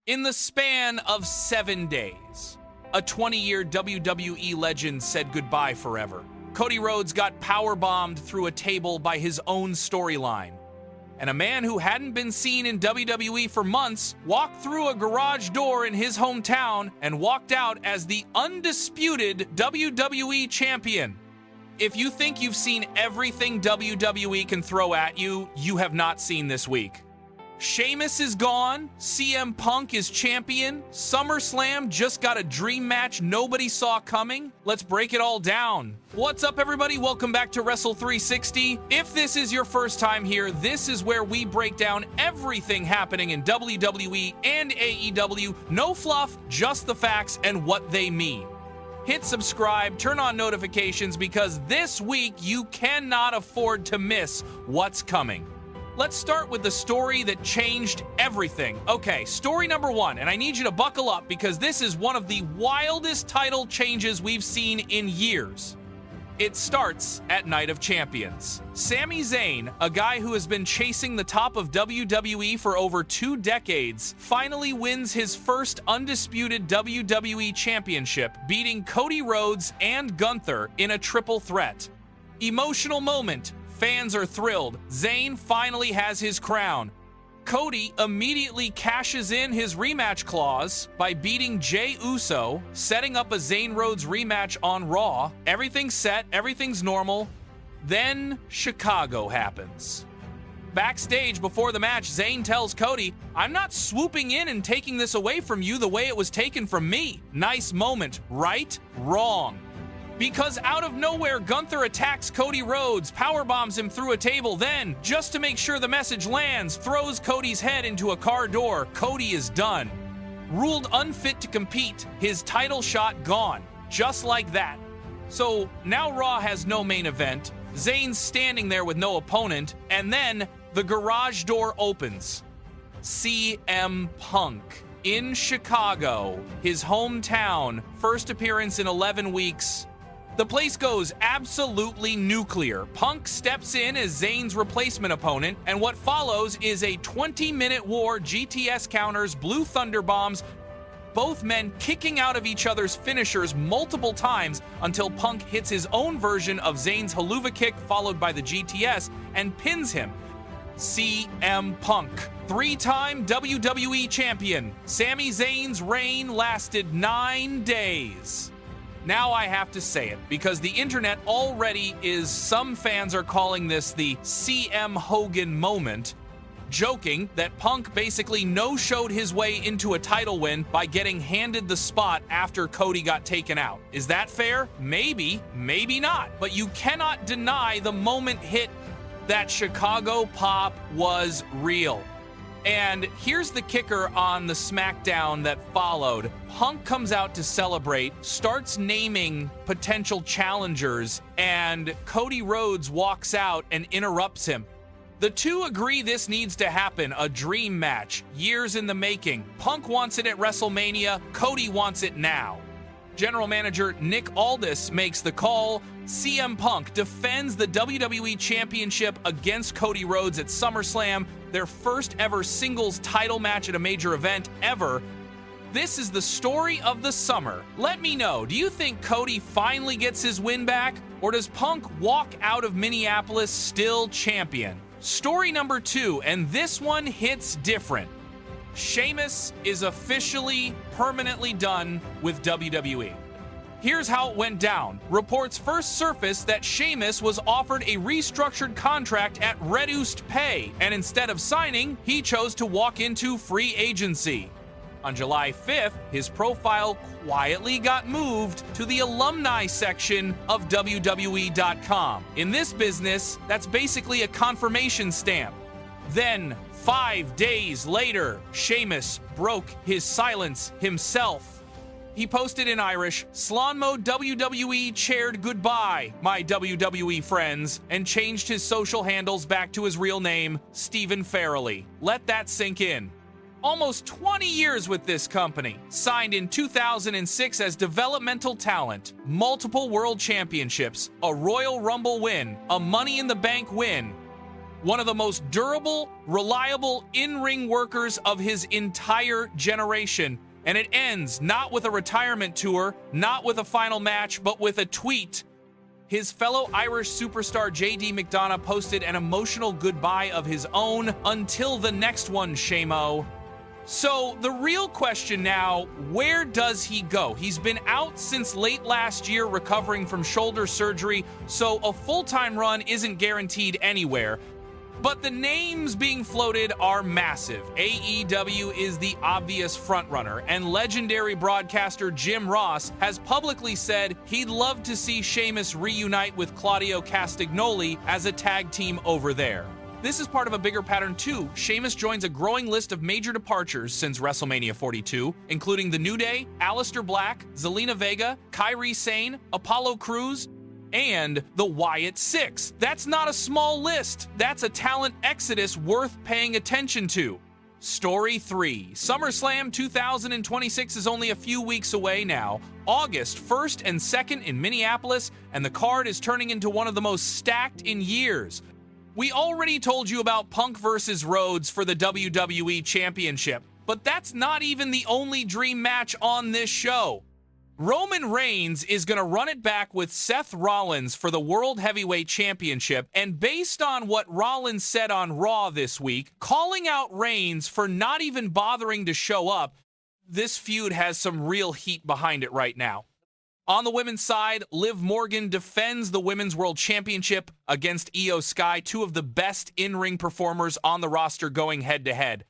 In the span of 7 days, a 20-year WWE legend said goodbye forever. Cody Rhodes got powerbombed through a table by his own storyline. And a man who hadn't been seen in WWE for months walked through a garage door in his hometown and walked out as the undisputed WWE Champion. If you think you've seen everything WWE can throw at you, you have not seen this week. Sheamus is gone, CM Punk is champion, SummerSlam just got a dream match nobody saw coming. Let's break it all down. What's up, everybody? Welcome back to Wrestle 360. If this is your first time here, this is where we break down everything happening in WWE and AEW. No fluff, just the facts and what they mean. Hit subscribe, turn on notifications, because this week you cannot afford to miss what's coming. Let's start with the story that changed everything. Okay, story number one, and I need you to buckle up because this is one of the wildest title changes we've seen in years. It starts at Night of Champions. Sami Zayn, a guy who has been chasing the top of WWE for over 2 decades, finally wins his first undisputed WWE Championship, beating Cody Rhodes and Gunther in a triple threat. Emotional moment. Fans are thrilled. Zayn finally has his crown. Cody immediately cashes in his rematch clause by beating Jey Uso, setting up a Zayn Rhodes rematch on Raw. Everything's set, everything's normal. Then Chicago happens. Backstage before the match, Zayn tells Cody, "I'm not swooping in and taking this away from you the way it was taken from me." Nice moment, right? Wrong. Because out of nowhere, Gunther attacks Cody Rhodes, powerbombs him through a table, then, just to make sure the message lands, throws Cody's head into a car door. Cody is done. Ruled unfit to compete, his title shot gone. Just like that. So, now Raw has no main event, Zayn's standing there with no opponent, and then, the garage door opens. CM Punk. In Chicago, his hometown, first appearance in 11 weeks. The place goes absolutely nuclear. Punk steps in as Zayn's replacement opponent, and what follows is a 20-minute war, GTS counters, Blue Thunder bombs, both men kicking out of each other's finishers multiple times until Punk hits his own version of Zayn's Helluva Kick, followed by the GTS, and pins him. CM Punk, 3-time WWE Champion. Sami Zayn's reign lasted 9 days. Now I have to say it, because the internet already is, some fans are calling this the CM Hogan moment, joking that Punk basically no-showed his way into a title win by getting handed the spot after Cody got taken out. Is that fair? Maybe, maybe not. But you cannot deny the moment hit. That Chicago pop was real. And here's the kicker on the SmackDown that followed. Punk comes out to celebrate, starts naming potential challengers, and Cody Rhodes walks out and interrupts him. The two agree this needs to happen, a dream match, years in the making. Punk wants it at WrestleMania, Cody wants it now. General Manager Nick Aldis makes the call. CM Punk defends the WWE Championship against Cody Rhodes at SummerSlam, their first ever singles title match at a major event ever. This is the story of the summer. Let me know, do you think Cody finally gets his win back, or does Punk walk out of Minneapolis still champion? Story number 2, and this one hits different. Sheamus is officially permanently done with WWE. Here's how it went down. Reports first surfaced that Sheamus was offered a restructured contract at reduced pay, and instead of signing, he chose to walk into free agency. On July 5th, his profile quietly got moved to the alumni section of WWE.com. In this business, that's basically a confirmation stamp. Then, 5 days later, Sheamus broke his silence himself. He posted in Irish, "Slán mode WWE chaired goodbye, my WWE friends," and changed his social handles back to his real name, Stephen Farrelly. Let that sink in. Almost 20 years with this company, signed in 2006 as developmental talent, multiple world championships, a Royal Rumble win, a Money in the Bank win. one of the most durable, reliable in-ring workers of his entire generation. And it ends not with a retirement tour, not with a final match, but with a tweet. His fellow Irish superstar JD McDonough posted an emotional goodbye of his own. Until the next one, Shamo. So the real question now, where does he go? He's been out since late last year recovering from shoulder surgery, so a full-time run isn't guaranteed anywhere. But the names being floated are massive. AEW is the obvious frontrunner, and legendary broadcaster Jim Ross has publicly said he'd love to see Sheamus reunite with Claudio Castagnoli as a tag team over there. This is part of a bigger pattern too. Sheamus joins a growing list of major departures since WrestleMania 42, including The New Day, Aleister Black, Zelina Vega, Kairi Sane, Apollo Crews, and the Wyatt Six. That's not a small list. That's a talent exodus worth paying attention to. Story 3. SummerSlam 2026 is only a few weeks away now. August 1st and 2nd in Minneapolis, and the card is turning into one of the most stacked in years. We already told you about Punk versus Rhodes for the WWE Championship, but that's not even the only dream match on this show. Roman Reigns is going to run it back with Seth Rollins for the World Heavyweight Championship, and based on what Rollins said on Raw this week, calling out Reigns for not even bothering to show up, this feud has some real heat behind it right now. On the women's side, Liv Morgan defends the Women's World Championship against Io Sky, two of the best in-ring performers on the roster going head-to-head.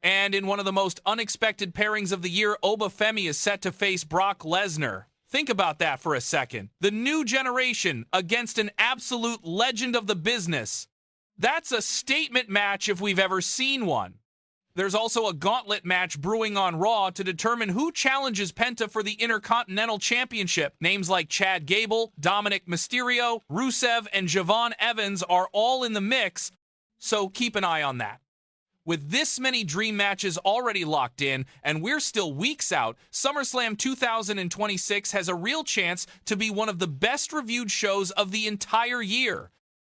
And in one of the most unexpected pairings of the year, Obafemi is set to face Brock Lesnar. Think about that for a second. The new generation against an absolute legend of the business. That's a statement match if we've ever seen one. There's also a gauntlet match brewing on Raw to determine who challenges Penta for the Intercontinental Championship. Names like Chad Gable, Dominic Mysterio, Rusev, and Javon Evans are all in the mix, so keep an eye on that. With this many dream matches already locked in, and we're still weeks out, SummerSlam 2026 has a real chance to be one of the best reviewed shows of the entire year.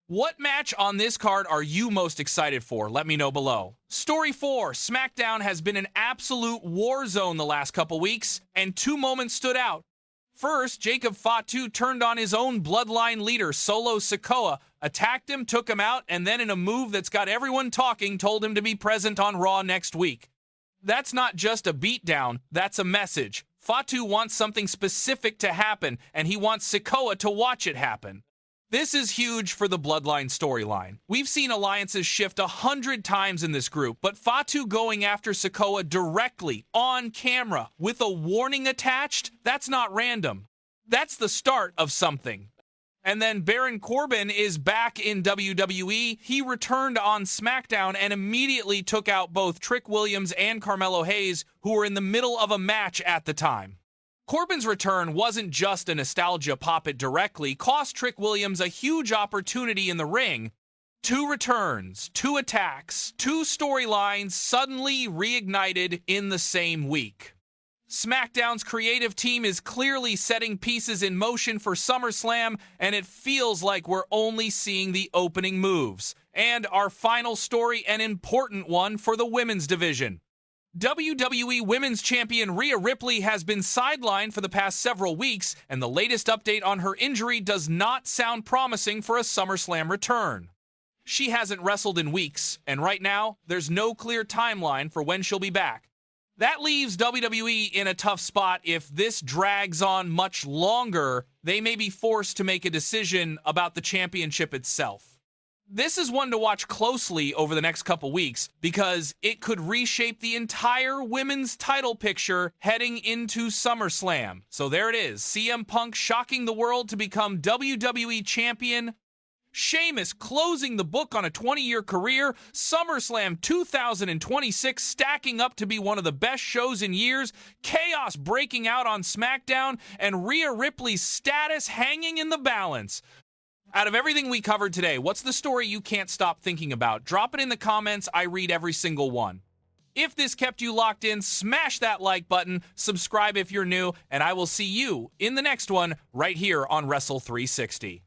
What match on this card are you most excited for? Let me know below. Story 4. SmackDown has been an absolute war zone the last couple weeks, and two moments stood out. First, Jacob Fatu turned on his own bloodline leader, Solo Sikoa, attacked him, took him out, and then in a move that's got everyone talking, told him to be present on Raw next week. That's not just a beatdown, that's a message. Fatu wants something specific to happen, and he wants Sikoa to watch it happen. This is huge for the Bloodline storyline. We've seen alliances shift 100 times in this group, but Fatu going after Sikoa directly, on camera, with a warning attached, that's not random. That's the start of something. And then Baron Corbin is back in WWE. He returned on SmackDown and immediately took out both Trick Williams and Carmelo Hayes, who were in the middle of a match at the time. Corbin's return wasn't just a nostalgia pop. It directly cost Trick Williams a huge opportunity in the ring. 2 returns, 2 attacks, 2 storylines suddenly reignited in the same week. SmackDown's creative team is clearly setting pieces in motion for SummerSlam, and it feels like we're only seeing the opening moves. And our final story, an important one for the women's division. WWE Women's Champion Rhea Ripley has been sidelined for the past several weeks, and the latest update on her injury does not sound promising for a SummerSlam return. She hasn't wrestled in weeks, and right now, there's no clear timeline for when she'll be back. That leaves WWE in a tough spot. If this drags on much longer, they may be forced to make a decision about the championship itself. This is one to watch closely over the next couple weeks because it could reshape the entire women's title picture heading into SummerSlam. So there it is, CM Punk shocking the world to become WWE Champion, Sheamus closing the book on a 20-year career, SummerSlam 2026 stacking up to be one of the best shows in years, chaos breaking out on SmackDown, and Rhea Ripley's status hanging in the balance. Out of everything we covered today, what's the story you can't stop thinking about? Drop it in the comments. I read every single one. If this kept you locked in, smash that like button, subscribe if you're new, and I will see you in the next one right here on Wrestle 360.